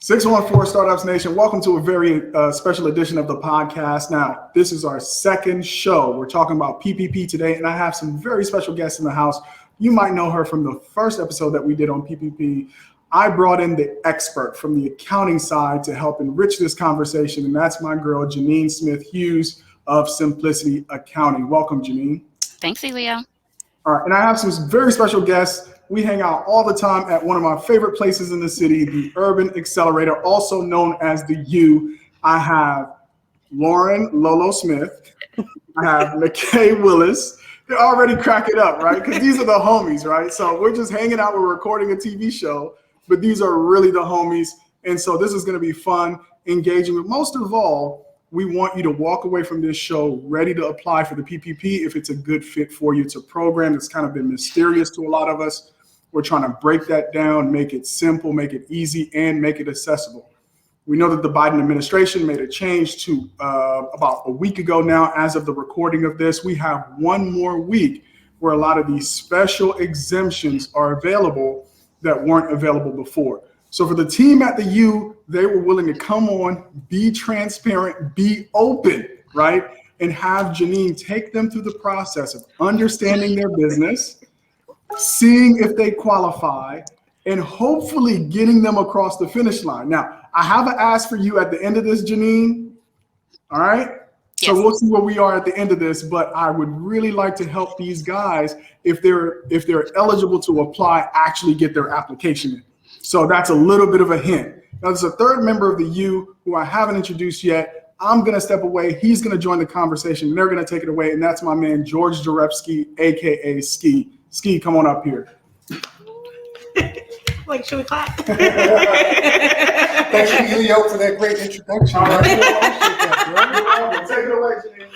614 Startups Nation, welcome to a very special edition of the podcast. Now, this is our second show. We're talking about PPP today, and I have some very special guests in the house. You might know her from the first episode that we did on PPP. I brought in the expert from the accounting side to help enrich this conversation, and that's my girl, Janeen Smith-Hughes of Simplicity Accounting. Welcome, Janine. Thanks, Elio. All right, and I have some very special guests. We hang out all the time at one of my favorite places in the city, the Urban Accelerator, also known as the U. I have Lauren Lolo Smith. I have McKay Willis. They're already cracking up, right? Because these are the homies, right? So we're just hanging out. We're recording a TV show, but these are really the homies. And so this is going to be fun, engaging. But most of all, we want you to walk away from this show ready to apply for the PPP if it's a good fit for you. It's a program that's kind of been mysterious to a lot of us. We're trying to break that down, make it simple, make it easy, and make it accessible. We know that the Biden administration made a change to about a week ago now. As of the recording of this, we have one more week where a lot of these special exemptions are available that weren't available before. So for the team at the U, they were willing to come on, be transparent, be open, right? And have Janine take them through the process of understanding their business, seeing if they qualify, and hopefully getting them across the finish line. Now, I have an ask for you at the end of this, Janine. All right? Yes. So we'll see where we are at the end of this, but I would really like to help these guys, if they're eligible to apply, actually get their application in. So that's a little bit of a hint. Now, there's a third member of the U who I haven't introduced yet. I'm going to step away. He's going to join the conversation, and they're going to take it away, and that's my man, George Jarepski, a.k.a. Ski. Ski, come on up here. Like, should we clap? Thank you, Elio, for that great introduction. All right. Take it away, Janine.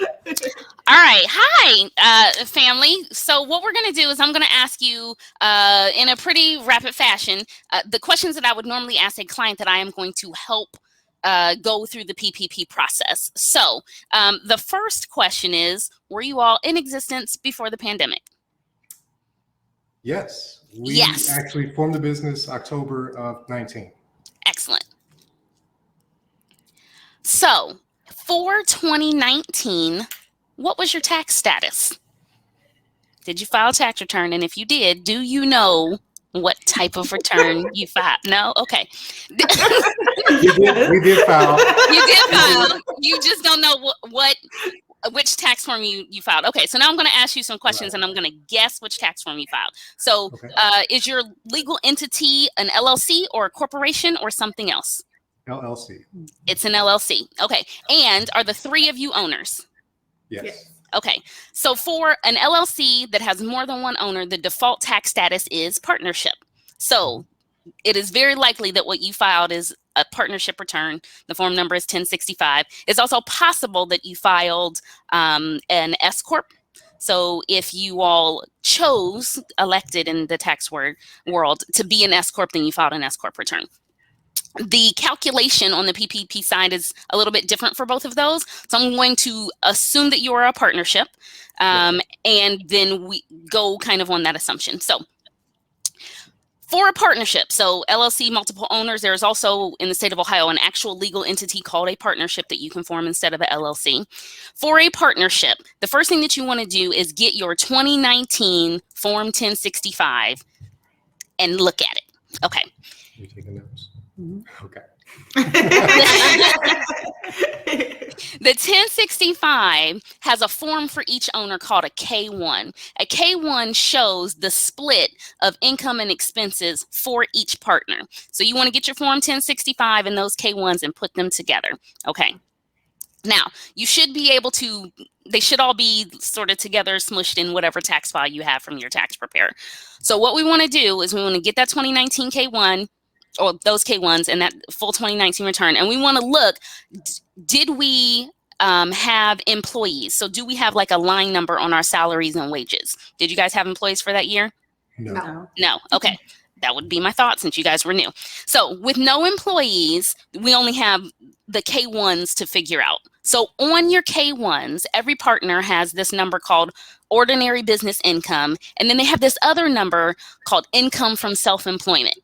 All right. Hi, family. So what we're going to do is I'm going to ask you in a pretty rapid fashion the questions that I would normally ask a client that I am going to help go through the PPP process. So the first question is, were you all in existence before the pandemic? Yes. We actually formed the business October of 19. Excellent. So for 2019, what was your tax status? Did you file a tax return? And if you did, do you know what type of return you filed? No? Okay. We did file. You did file. You just don't know which tax form you filed. Okay, so now I'm going to ask you some questions, and I'm going to guess which tax form you filed. So is your legal entity an LLC or a corporation or something else? LLC. It's an LLC. Okay, and are the three of you owners? Yes. Okay, so for an LLC that has more than one owner, the default tax status is partnership. So it is very likely that what you filed is a partnership return. The form number is 1065. It's also possible that you filed an S Corp. So if you all elected in the tax world to be an S Corp, then you filed an S Corp return. The calculation on the PPP side is a little bit different for both of those. So I'm going to assume that you are a partnership, and then we go kind of on that assumption. So for a partnership, so LLC, multiple owners, there's also in the state of Ohio an actual legal entity called a partnership that you can form instead of an LLC. For a partnership, the first thing that you want to do is get your 2019 Form 1065 and look at it. Okay. You're taking notes. Okay. The 1065 has a form for each owner called a K1. A K1 shows the split of income and expenses for each partner. So you want to get your Form 1065 and those K1s and put them together. Okay. Now, you should be able to, they should all be sort of together, smushed in whatever tax file you have from your tax preparer. So what we want to do is we want to get that 2019 K1 or those K1s and that full 2019 return. And we want to look, did we have employees? So do we have like a line number on our salaries and wages? Did you guys have employees for that year? No. No. Okay. That would be my thought since you guys were new. So with no employees, we only have the K1s to figure out. So on your K1s, every partner has this number called ordinary business income. And then they have this other number called income from self-employment.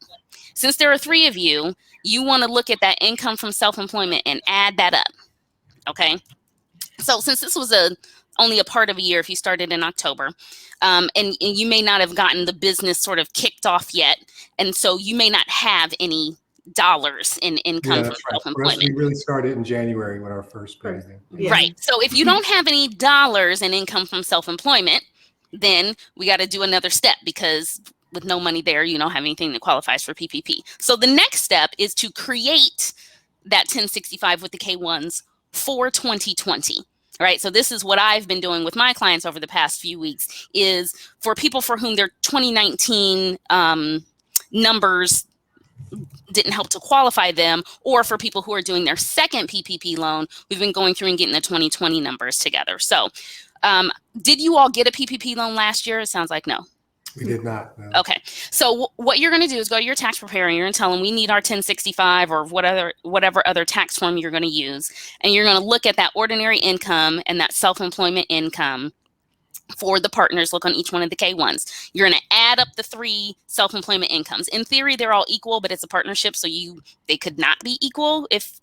Since there are 3 of you, you want to look at that income from self-employment and add that up. Okay. So since this was only a part of a year, if you started in October, and you may not have gotten the business sort of kicked off yet, and so you may not have any dollars in income from self-employment. We really started in January with our first pay. Right. So if you don't have any dollars in income from self-employment, then we got to do another step, because with no money there, you don't have anything that qualifies for PPP. So the next step is to create that 1065 with the K1s for 2020. Right. So this is what I've been doing with my clients over the past few weeks, is for people for whom their 2019 numbers didn't help to qualify them, or for people who are doing their second PPP loan, we've been going through and getting the 2020 numbers together. So did you all get a PPP loan last year? It sounds like no. We did not. No. Okay. So what you're going to do is go to your tax preparer and you're going to tell them we need our 1065 or whatever other tax form you're going to use. And you're going to look at that ordinary income and that self-employment income for the partners. Look on each one of the K1s. You're going to add up the 3 self-employment incomes. In theory, they're all equal, but it's a partnership, so they could not be equal if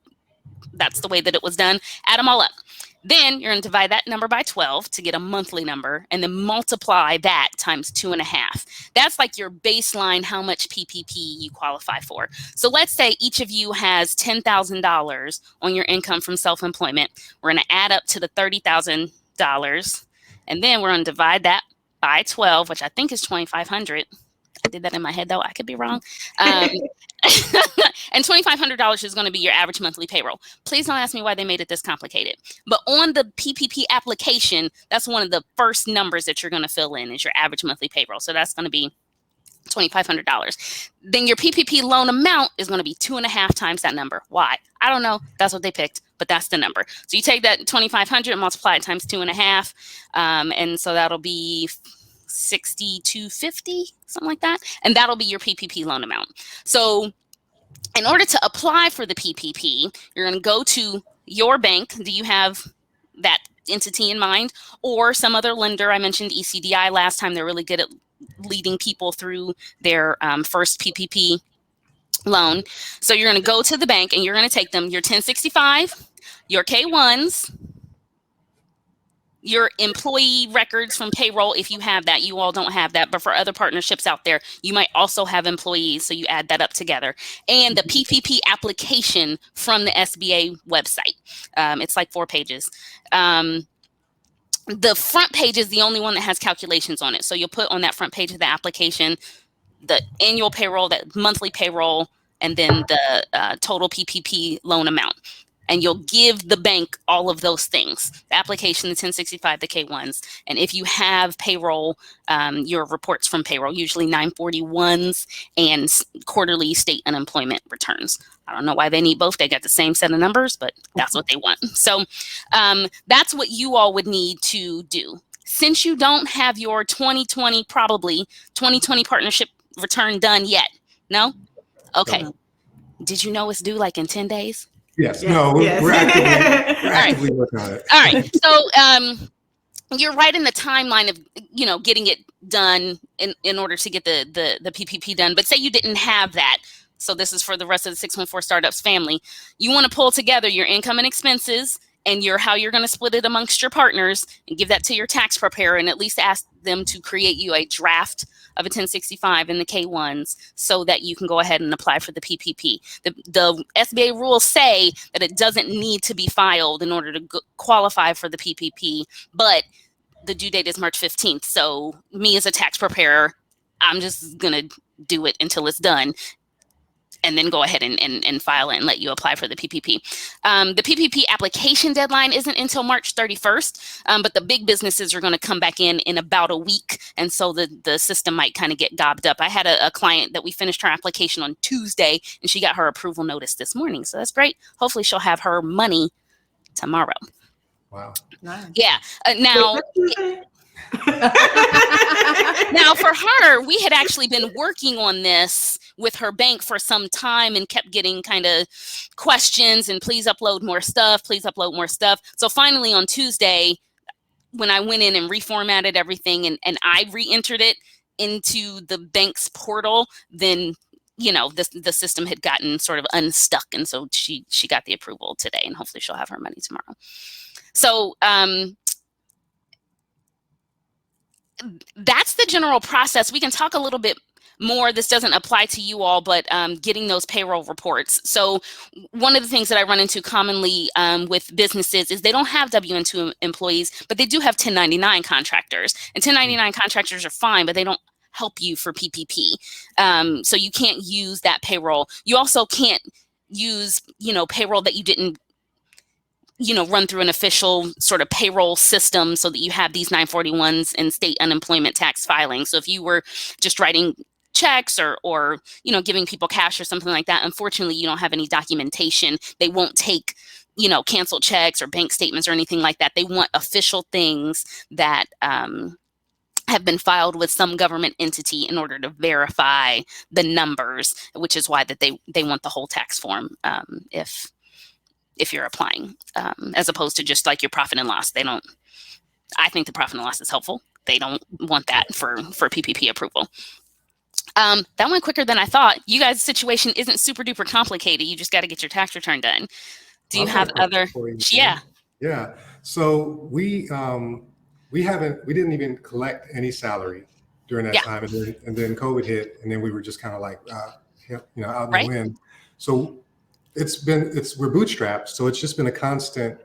that's the way that it was done. Add them all up. Then you're going to divide that number by 12 to get a monthly number, and then multiply that times 2.5. That's like your baseline, how much PPP you qualify for. So let's say each of you has $10,000 on your income from self-employment. We're going to add up to the $30,000, and then we're going to divide that by 12, which I think is 2,500. I did that in my head, though. I could be wrong. And $2,500 is going to be your average monthly payroll. Please don't ask me why they made it this complicated. But on the PPP application, that's one of the first numbers that you're going to fill in, is your average monthly payroll. So that's going to be $2,500. Then your PPP loan amount is going to be 2.5 times that number. Why? I don't know. That's what they picked, but that's the number. So you take that 2,500 and multiply it times 2.5. And so that'll be 6,250, something like that. And that'll be your PPP loan amount. So in order to apply for the PPP, you're going to go to your bank. Do you have that entity in mind, or some other lender? I mentioned ECDI last time. They're really good at leading people through their first PPP loan. So you're going to go to the bank and you're going to take them your 1065, your K1s, your employee records from payroll, if you have that. You all don't have that, but for other partnerships out there, you might also have employees, so you add that up together. And the PPP application from the SBA website. It's like 4 pages. The front page is the only one that has calculations on it. So you'll put on that front page of the application the annual payroll, that monthly payroll, and then the total PPP loan amount. And you'll give the bank all of those things: the application, the 1065, the K1s. And if you have payroll, your reports from payroll, usually 941s and quarterly state unemployment returns. I don't know why they need both. They got the same set of numbers, but that's what they want. So that's what you all would need to do. Since you don't have your 2020 partnership return done yet. No? Okay. Did you know it's due like in 10 days? Yes. No, we're actively working on it. All right. So you're right in the timeline of, getting it done in order to get the PPP done. But say you didn't have that. So this is for the rest of the 614 Startups family. You want to pull together your income and expenses and how you're going to split it amongst your partners, and give that to your tax preparer, and at least ask them to create you a draft of a 1065 and the K1s so that you can go ahead and apply for the PPP. The SBA rules say that it doesn't need to be filed in order to qualify for the PPP, but the due date is March 15th. So me as a tax preparer, I'm just going to do it until it's done, and then go ahead and file it and let you apply for the PPP. The PPP application deadline isn't until March 31st, but the big businesses are going to come back in about a week, and so the system might kind of get gobbed up. I had a client that we finished her application on Tuesday, and she got her approval notice this morning, so that's great. Hopefully she'll have her money tomorrow. Wow. Nice. Yeah. Now for her, we had actually been working on this with her bank for some time and kept getting kind of questions and please upload more stuff, please upload more stuff. So finally on Tuesday, when I went in and reformatted everything and I re-entered it into the bank's portal, then the system had gotten sort of unstuck, and so she got the approval today, and hopefully she'll have her money tomorrow. So that's the general process. We can talk a little bit more. This doesn't apply to you all, but getting those payroll reports. So one of the things that I run into commonly with businesses is they don't have W-2 employees, but they do have 1099 contractors. And 1099 contractors are fine, but they don't help you for PPP. So you can't use that payroll. You also can't use, payroll that you didn't run through an official sort of payroll system so that you have these 941s and state unemployment tax filing. So if you were just writing checks or giving people cash or something like that, unfortunately, you don't have any documentation. They won't take, canceled checks or bank statements or anything like that. They want official things that have been filed with some government entity in order to verify the numbers, which is why that they want the whole tax form if you're applying, as opposed to just like your profit and loss. I think the profit and loss is helpful. They don't want that for PPP approval. That went quicker than I thought. You guys' situation isn't super duper complicated. You just got to get your tax return done. Do you have other? Yeah. Yeah. So we didn't even collect any salary during that time, and then COVID hit, and then we were just kind of like, out in the wind. So we're bootstrapped, so it's just been a constant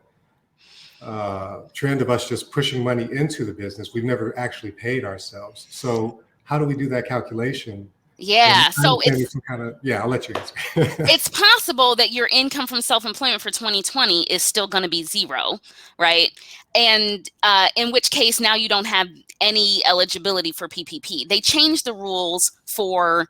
trend of us just pushing money into the business. We've never actually paid ourselves. So how do we do that calculation? Yeah, so it's I'll let you answer. It's possible that your income from self-employment for 2020 is still going to be zero, right? And in which case now you don't have any eligibility for PPP. They changed the rules for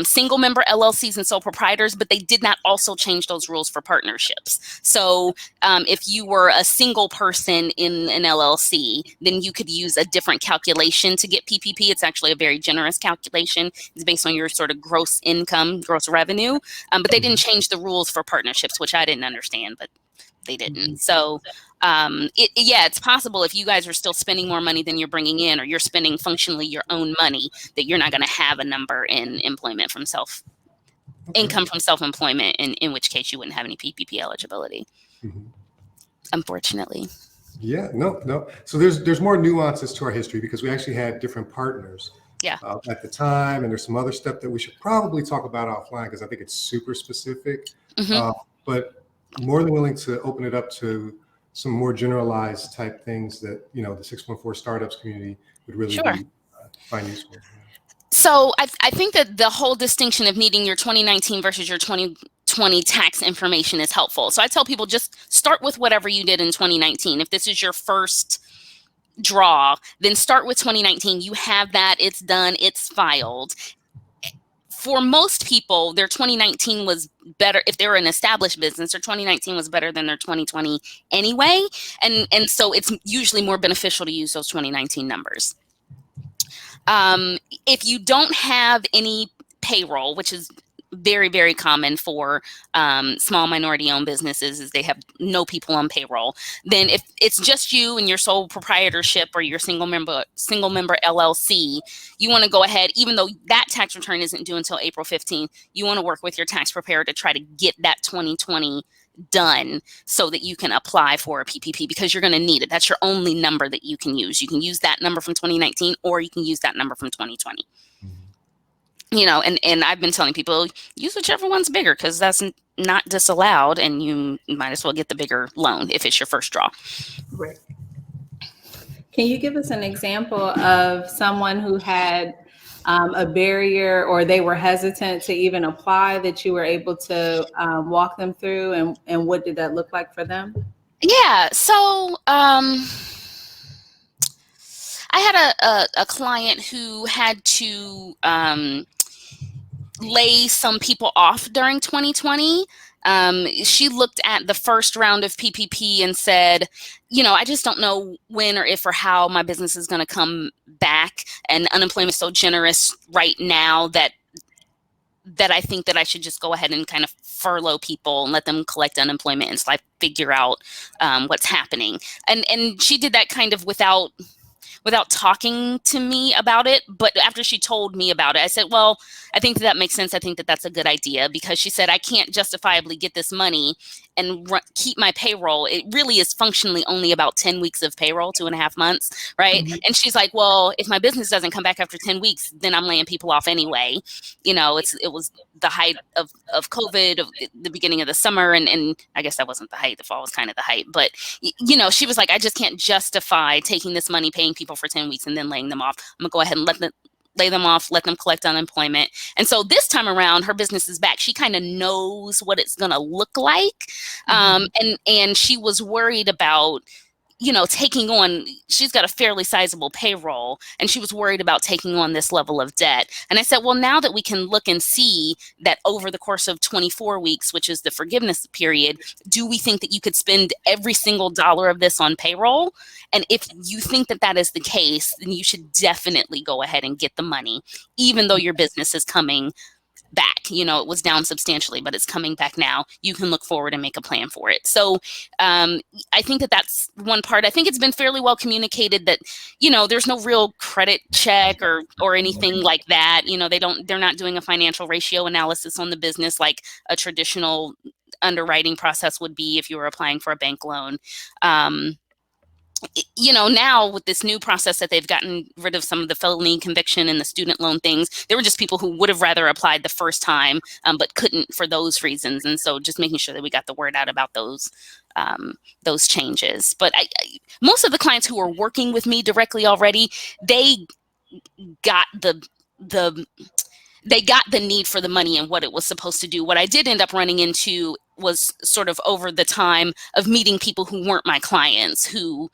single member LLCs and sole proprietors, but they did not also change those rules for partnerships. So if you were a single person in an LLC, then you could use a different calculation to get PPP. It's actually a very generous calculation. It's based on your sort of gross income, gross revenue. But they didn't change the rules for partnerships, which I didn't understand, but they didn't. So it's possible if you guys are still spending more money than you're bringing in, or you're spending functionally your own money, that you're not going to have a number in employment from income from self-employment, in which case you wouldn't have any PPP eligibility, unfortunately. Yeah, no. So there's more nuances to our history because we actually had different partners at the time, and there's some other stuff that we should probably talk about offline because I think it's super specific. But more than willing to open it up to some more generalized type things that, the 614 Startups community would really find useful. So I think that the whole distinction of needing your 2019 versus your 2020 tax information is helpful. So I tell people just start with whatever you did in 2019. If this is your first draw, then start with 2019. You have that, it's done, it's filed. For most people, their 2019 was better. If they were an established business, their 2019 was better than their 2020 anyway. And so it's usually more beneficial to use those 2019 numbers. If you don't have any payroll, which is very, very common for small minority-owned businesses, is they have no people on payroll. Then if it's just you and your sole proprietorship or your single member LLC, you want to go ahead, even though that tax return isn't due until April 15th, you want to work with your tax preparer to try to get that 2020 done so that you can apply for a PPP, because you're going to need it. That's your only number that you can use. You can use that number from 2019, or you can use that number from 2020. And I've been telling people, use whichever one's bigger, because that's not disallowed, and you might as well get the bigger loan if it's your first draw. Right. Can you give us an example of someone who had a barrier, or they were hesitant to even apply, that you were able to walk them through, and what did that look like for them? Yeah, so I had a client who had to lay some people off during 2020. She looked at the first round of PPP and said, I just don't know when or if or how my business is going to come back. And unemployment is so generous right now that I think that I should just go ahead and kind of furlough people and let them collect unemployment until I figure out what's happening. And she did that kind of without without talking to me about it. But after she told me about it, I said, well, I think that makes sense. I think that that's a good idea, because she said, I can't justifiably get this money and keep my payroll. It really is functionally only about 10 weeks of payroll, 2.5 months, right? Mhm. And she's like, well, if my business doesn't come back after 10 weeks, then I'm laying people off anyway. You know, it was the height of COVID, of the beginning of the summer. And I guess that wasn't the height. The fall was kind of the height. But, you know, she was like, I just can't justify taking this money, paying people for 10 weeks and then laying them off. I'm going to go ahead and lay them off, let them collect unemployment. And so this time around, her business is back. She kind of knows what it's going to look like. And she was worried about, you know, taking on, she's got a fairly sizable payroll, and she was worried about taking on this level of debt. And I said, well, now that we can look and see that over the course of 24 weeks, which is the forgiveness period, do we think that you could spend every single dollar of this on payroll? And if you think that that is the case, then you should definitely go ahead and get the money, even though your business is coming back. You know, it was down substantially, but it's coming back now. You can look forward and make a plan for it. So I think that that's one part. I think it's been fairly well communicated that, you know, there's no real credit check or anything like that. You know, they're not doing a financial ratio analysis on the business like a traditional underwriting process would be if you were applying for a bank loan. You know, now with this new process that they've gotten rid of some of the felony conviction and the student loan things, there were just people who would have rather applied the first time, but couldn't for those reasons. And so just making sure that we got the word out about those changes. But most of the clients who are working with me directly already, they got the need for the money and what it was supposed to do. What I did end up running into was sort of over the time of meeting people who weren't my clients, who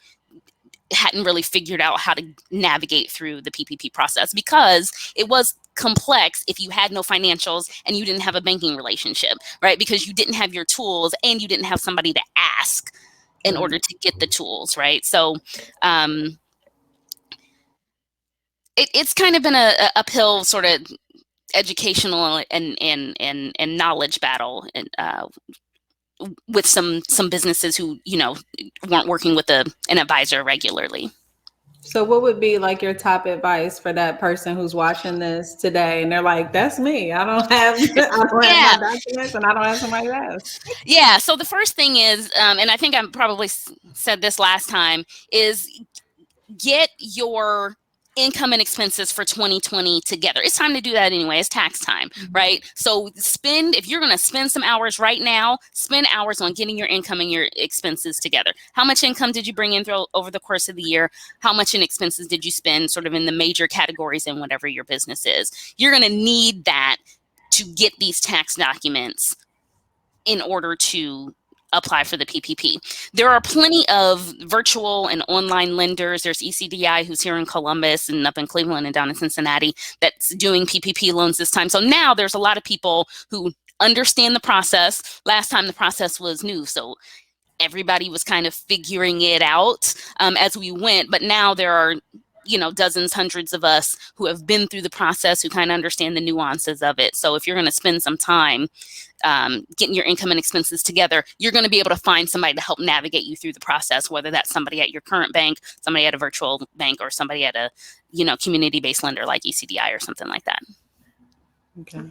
hadn't really figured out how to navigate through the PPP process, because it was complex if you had no financials and you didn't have a banking relationship, right? Because you didn't have your tools and you didn't have somebody to ask in order to get the tools, right? So it's kind of been a uphill sort of educational and knowledge battle, and with some businesses who, you know, weren't working with an advisor regularly. So what would be like your top advice for that person who's watching this today and they're like, that's me. I don't have my documents and I don't have somebody else. Yeah. So the first thing is, and I think I probably said this last time, is get your income and expenses for 2020 together. It's time to do that anyway. It's tax time, right? So if you're going to spend some hours right now, spend hours on getting your income and your expenses together. How much income did you bring in over the course of the year? How much in expenses did you spend sort of in the major categories in whatever your business is? You're going to need that to get these tax documents in order to apply for the PPP. There are plenty of virtual and online lenders. There's ECDI, who's here in Columbus and up in Cleveland and down in Cincinnati, that's doing PPP loans this time. So now there's a lot of people who understand the process. Last time the process was new, so everybody was kind of figuring it out as we went. But now there are, you know, dozens, hundreds of us who have been through the process, who kind of understand the nuances of it. So if you're going to spend some time getting your income and expenses together, you're going to be able to find somebody to help navigate you through the process, whether that's somebody at your current bank, somebody at a virtual bank, or somebody at a, you know, community-based lender like ECDI or something like that. Okay.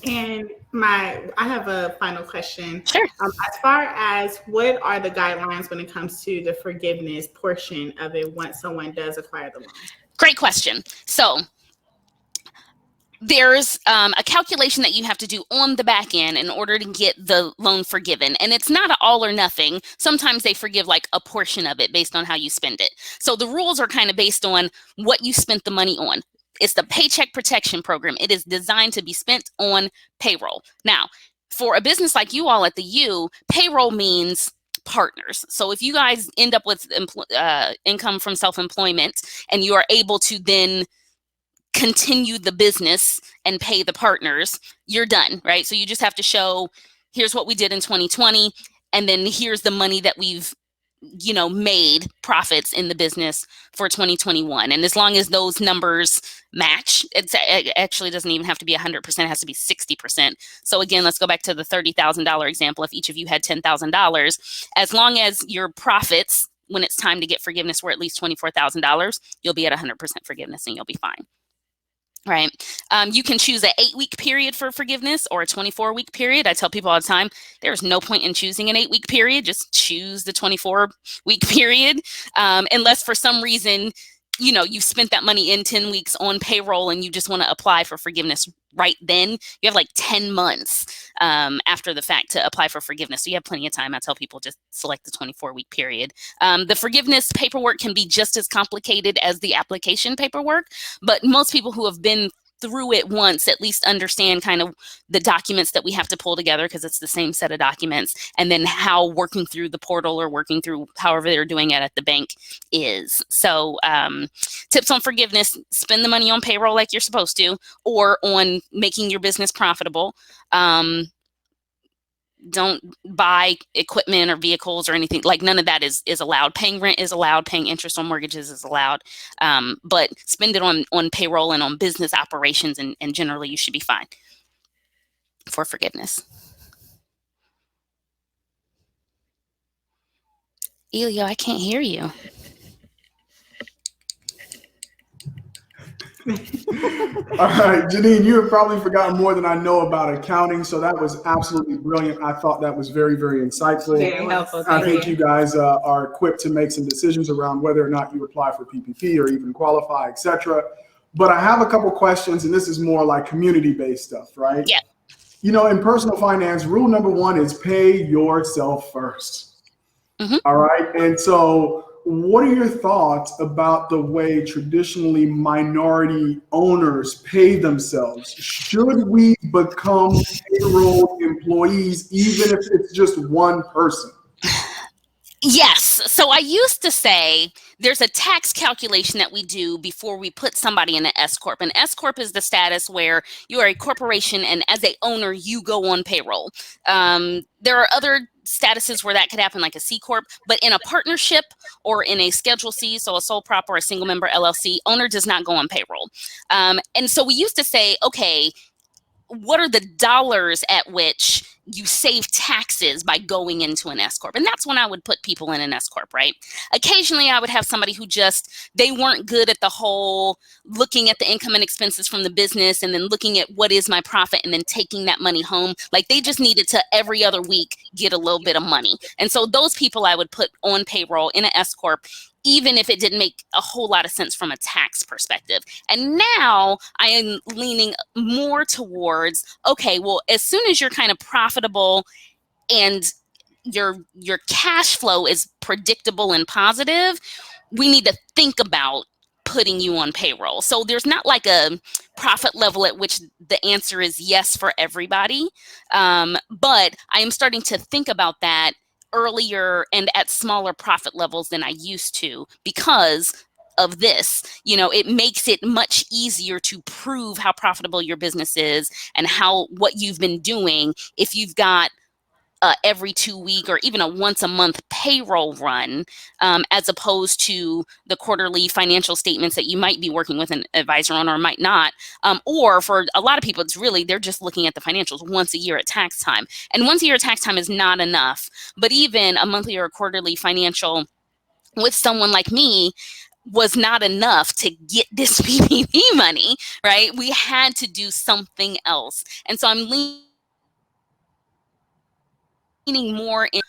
And I have a final question. Sure. As far as what are the guidelines when it comes to the forgiveness portion of it once someone does acquire the loan? Great question. So there's a calculation that you have to do on the back end in order to get the loan forgiven. And it's not an all or nothing. Sometimes they forgive like a portion of it based on how you spend it. So the rules are kind of based on what you spent the money on. It's the Paycheck Protection Program. It is designed to be spent on payroll. Now, for a business like you all at the U, payroll means partners. So if you guys end up with income from self-employment and you are able to then continue the business and pay the partners, you're done, right? So you just have to show, here's what we did in 2020, and then here's the money that we've, you know, made profits in the business for 2021. And as long as those numbers match, it actually doesn't even have to be 100%, it has to be 60%. So again, let's go back to the $30,000 example. If each of you had $10,000, as long as your profits when it's time to get forgiveness, were at least $24,000, you'll be at 100% forgiveness and you'll be fine. Right. You can choose an 8-week period for forgiveness or a 24-week period. I tell people all the time, there's no point in choosing an 8-week period. Just choose the 24-week period. Unless for some reason, you've spent that money in 10 weeks on payroll and you just want to apply for forgiveness right then. You have like 10 months after the fact to apply for forgiveness. So you have plenty of time. I tell people just select the 24-week period. The forgiveness paperwork can be just as complicated as the application paperwork, but most people who have been through it once at least understand kind of the documents that we have to pull together, because it's the same set of documents, and then how working through the portal or working through however they're doing it at the bank is. So tips on forgiveness: spend the money on payroll like you're supposed to, or on making your business profitable. Don't buy equipment or vehicles or anything. Like, none of that is allowed. Paying rent is allowed. Paying interest on mortgages is allowed. But spend it on payroll and on business operations, and generally you should be fine for forgiveness. Elio, I can't hear you. All right, Janine, you have probably forgotten more than I know about accounting, so that was absolutely brilliant. I thought that was very, very insightful. Very helpful. I think you guys are equipped to make some decisions around whether or not you apply for PPP or even qualify, etc. But I have a couple questions, and this is more like community-based stuff, right? Yeah. In personal finance, rule number 1 is pay yourself first. Mm-hmm. All right, and so what are your thoughts about the way traditionally minority owners pay themselves? Should we become payroll employees, even if it's just one person? Yes. So I used to say there's a tax calculation that we do before we put somebody in an S Corp. An S Corp is the status where you are a corporation and as a owner, you go on payroll. There are other statuses where that could happen, like a C Corp, but in a partnership or in a Schedule C, so a sole prop or a single member LLC, owner does not go on payroll. And so we used to say, okay, what are the dollars at which you save taxes by going into an S Corp? And that's when I would put people in an S Corp, right? Occasionally I would have somebody who they weren't good at the whole looking at the income and expenses from the business and then looking at what is my profit and then taking that money home. Like, they just needed to every other week get a little bit of money. And so those people I would put on payroll in an S Corp, even if it didn't make a whole lot of sense from a tax perspective. And now I am leaning more towards, okay, well, as soon as you're kind of profitable and your cash flow is predictable and positive, we need to think about putting you on payroll. So there's not like a profit level at which the answer is yes for everybody. But I am starting to think about that earlier and at smaller profit levels than I used to, because of this. It makes it much easier to prove how profitable your business is and what you've been doing if you've got every 2 week or even a once a month payroll run, as opposed to the quarterly financial statements that you might be working with an advisor on or might not. Or for a lot of people, they're just looking at the financials once a year at tax time. And once a year at tax time is not enough. But even a monthly or a quarterly financial with someone like me was not enough to get this PPP money, right? We had to do something else. And so I'm leaning more in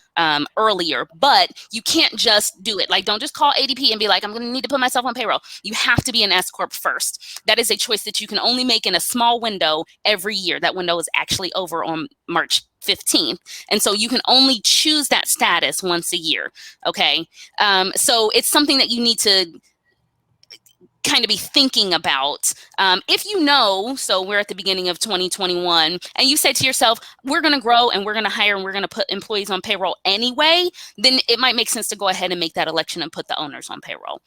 earlier, but you can't just do it. Like, don't just call ADP and be like, I'm going to need to put myself on payroll. You have to be an S Corp first. That is a choice that you can only make in a small window every year. That window is actually over on March 15th. And so you can only choose that status once a year. Okay. So it's something that you need to kind of be thinking about. If so we're at the beginning of 2021 and you say to yourself, we're going to grow and we're going to hire and we're going to put employees on payroll anyway, then it might make sense to go ahead and make that election and put the owners on payroll.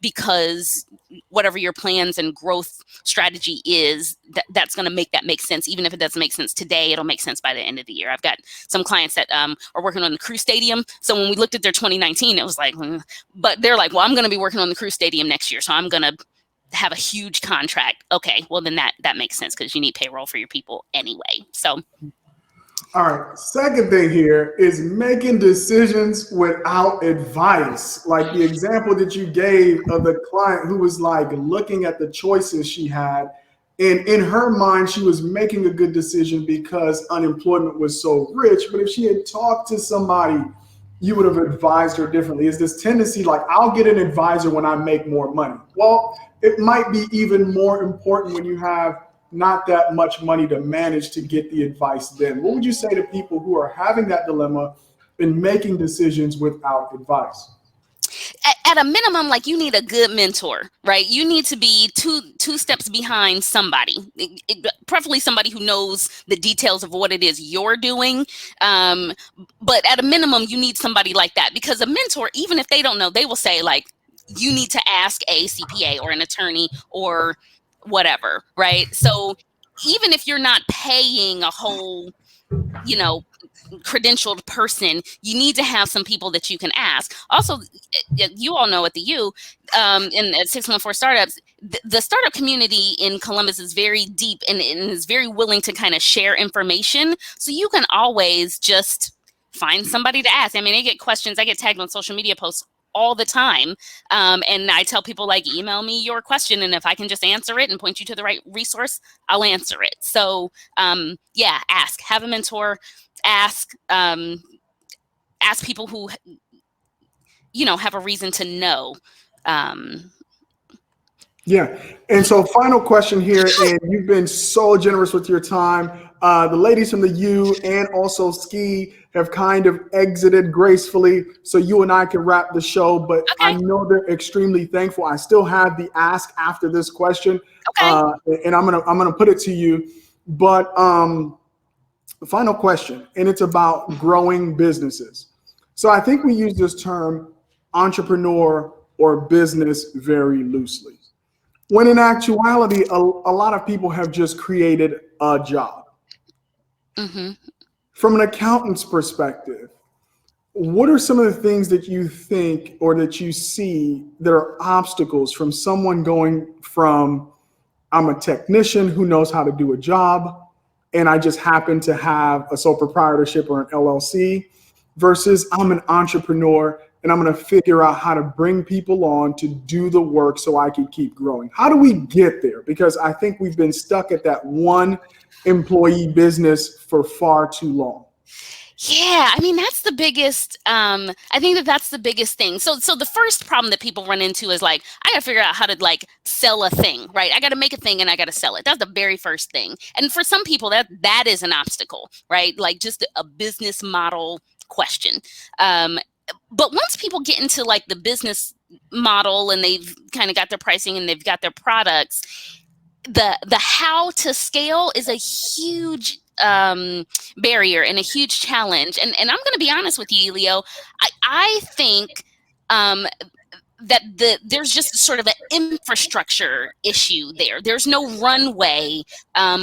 Because whatever your plans and growth strategy is, that's going to make that make sense. Even if it doesn't make sense today, it'll make sense by the end of the year. I've got some clients that are working on the Crew Stadium. So when we looked at their 2019, it was like, but they're like, well, I'm going to be working on the Crew Stadium next year. So I'm going to have a huge contract. Okay, well, then that makes sense because you need payroll for your people anyway. So All right. Second thing here is making decisions without advice. Like the example that you gave of the client who was like looking at the choices she had. And in her mind, she was making a good decision because unemployment was so rich. But if she had talked to somebody, you would have advised her differently. Is this tendency like, I'll get an advisor when I make more money? Well, it might be even more important when you have not that much money to manage to get the advice then. What would you say to people who are having that dilemma in making decisions without advice? At a minimum, like, you need a good mentor, right? You need to be two steps behind somebody, preferably somebody who knows the details of what it is you're doing. But at a minimum, you need somebody like that, because a mentor, even if they don't know, they will say, like, you need to ask a CPA or an attorney or whatever, right? So even if you're not paying a whole, credentialed person, you need to have some people that you can ask. Also, you all know at the U, and at 614 Startups, the startup community in Columbus is very deep and is very willing to kind of share information. So you can always just find somebody to ask. I mean, I get questions, I get tagged on social media posts all the time. And I tell people, like, email me your question, and if I can just answer it and point you to the right resource, I'll answer it. So yeah, ask, have a mentor, ask people who, have a reason to know. Yeah. And so final question here, and you've been so generous with your time. The ladies from the U and also Ski have kind of exited gracefully, so you and I can wrap the show, but Okay. I know they're extremely thankful. I still have the ask after this question. Okay. And I'm gonna put it to you. But the final question, and it's about growing businesses. So I think we use this term entrepreneur or business very loosely, when in actuality, a lot of people have just created a job. Mm-hmm. From an accountant's perspective, what are some of the things that you think or that you see that are obstacles from someone going from, I'm a technician who knows how to do a job, and I just happen to have a sole proprietorship or an LLC, versus I'm an entrepreneur and I'm going to figure out how to bring people on to do the work so I can keep growing? How do we get there? Because I think we've been stuck at that one employee business for far too long. Yeah, I mean, that's the biggest, I think that's the biggest thing. So the first problem that people run into is, like, I got to figure out how to, like, sell a thing, right? I got to make a thing and I got to sell it. That's the very first thing. And for some people, that is an obstacle, right? Like, just a business model question. But once people get into, like, the business model and they've kind of got their pricing and they've got their products, the how to scale is a huge barrier and a huge challenge. And I'm going to be honest with you, Leo. I think that there's just sort of an infrastructure issue there. There's no runway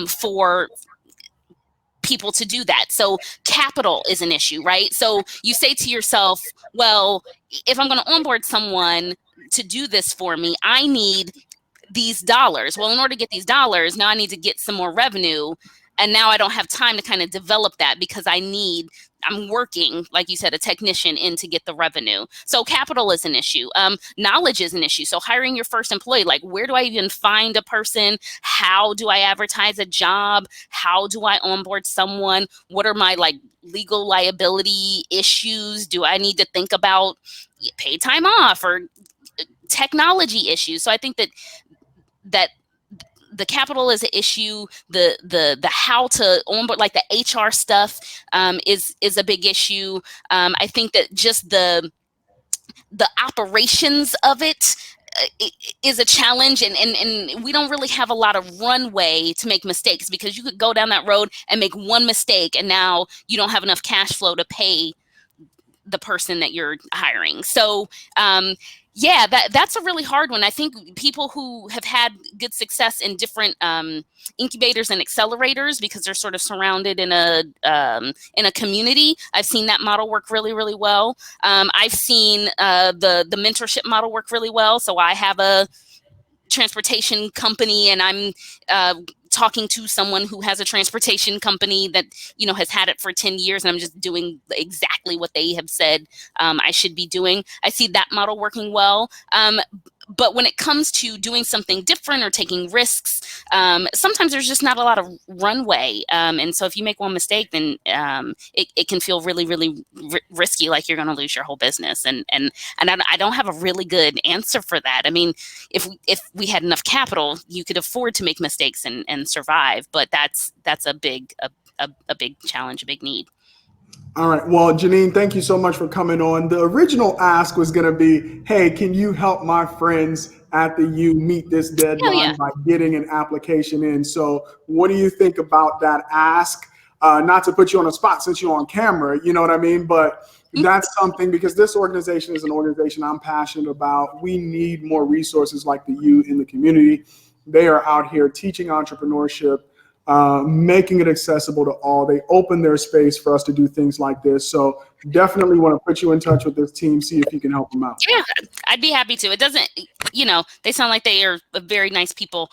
for people to do that. So capital is an issue, right? So you say to yourself, well, if I'm going to onboard someone to do this for me, I need these dollars. Well, in order to get these dollars, now I need to get some more revenue. And now I don't have time to kind of develop that because I'm working, like you said, a technician in to get the revenue. So capital is an issue. Knowledge is an issue. So hiring your first employee, like, where do I even find a person? How do I advertise a job? How do I onboard someone? What are my, like, legal liability issues? Do I need to think about paid time off or technology issues? So I think that the capital is an issue. The how to onboard, like the HR stuff, is a big issue. I think that just the operations of it is a challenge, and we don't really have a lot of runway to make mistakes, because you could go down that road and make one mistake, and now you don't have enough cash flow to pay the person that you're hiring. So yeah, that's a really hard one. I think people who have had good success in different incubators and accelerators, because they're sort of surrounded in a community, I've seen that model work really, really well. I've seen the mentorship model work really well. So I have a transportation company, and I'm talking to someone who has a transportation company that, has had it for 10 years, and I'm just doing exactly what they have said I should be doing. I see that model working well. But when it comes to doing something different or taking risks, sometimes there's just not a lot of runway. And so if you make one mistake, then it can feel really, really risky, like you're going to lose your whole business. And I don't have a really good answer for that. I mean, if we had enough capital, you could afford to make mistakes and survive. But that's a big challenge, a big need. All right. Well, Janine, thank you so much for coming on. The original ask was going to be, hey, can you help my friends at the U meet this deadline by getting an application in? So what do you think about that ask? Not to put you on the spot since you're on camera, you know what I mean? But that's something, because this organization is an organization I'm passionate about. We need more resources like the U in the community. They are out here teaching entrepreneurship, making it accessible to all. They open their space for us to do things like this. So definitely want to put you in touch with this team, see if you can help them out. Yeah, I'd be happy to. It doesn't, they sound like they are very nice people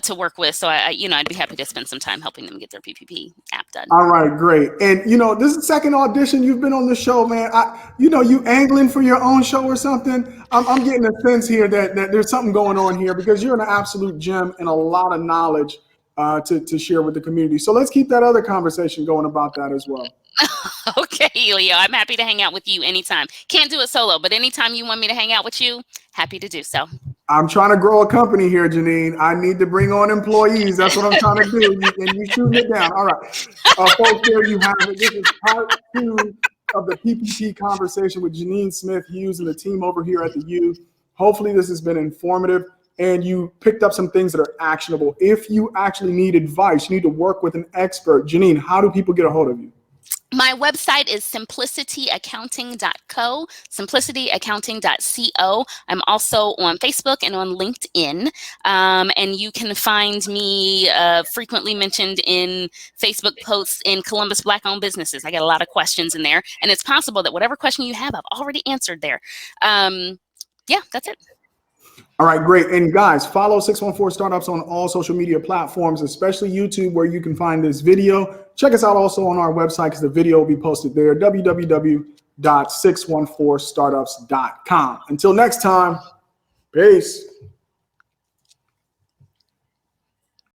to work with. So I'd be happy to spend some time helping them get their PPP app done. All right, great. And this is the second audition you've been on the show, man. You angling for your own show or something? I'm getting a sense here that there's something going on here, because you're an absolute gem and a lot of knowledge to share with the community. So let's keep that other conversation going about that as well. Okay, Leo, I'm happy to hang out with you anytime. Can't do it solo, but anytime you want me to hang out with you, happy to do so. I'm trying to grow a company here, Janine. I need to bring on employees. That's what I'm trying to do. And you shooting it down. All right. Folks, there you have it. This is part 2 of the PPP conversation with Janeen Smith-Hughes and the team over here at the U. Hopefully this has been informative and you picked up some things that are actionable. If you actually need advice, you need to work with an expert. Janine, how do people get a hold of you? My website is simplicityaaccounting.co, simplicityaaccounting.co. I'm also on Facebook and on LinkedIn. And you can find me frequently mentioned in Facebook posts in Columbus Black-owned businesses. I get a lot of questions in there. And it's possible that whatever question you have, I've already answered there. Yeah, that's it. All right, great. And guys, follow 614 Startups on all social media platforms, especially YouTube, where you can find this video. Check us out also on our website, because the video will be posted there, www.614startups.com. Until next time, peace.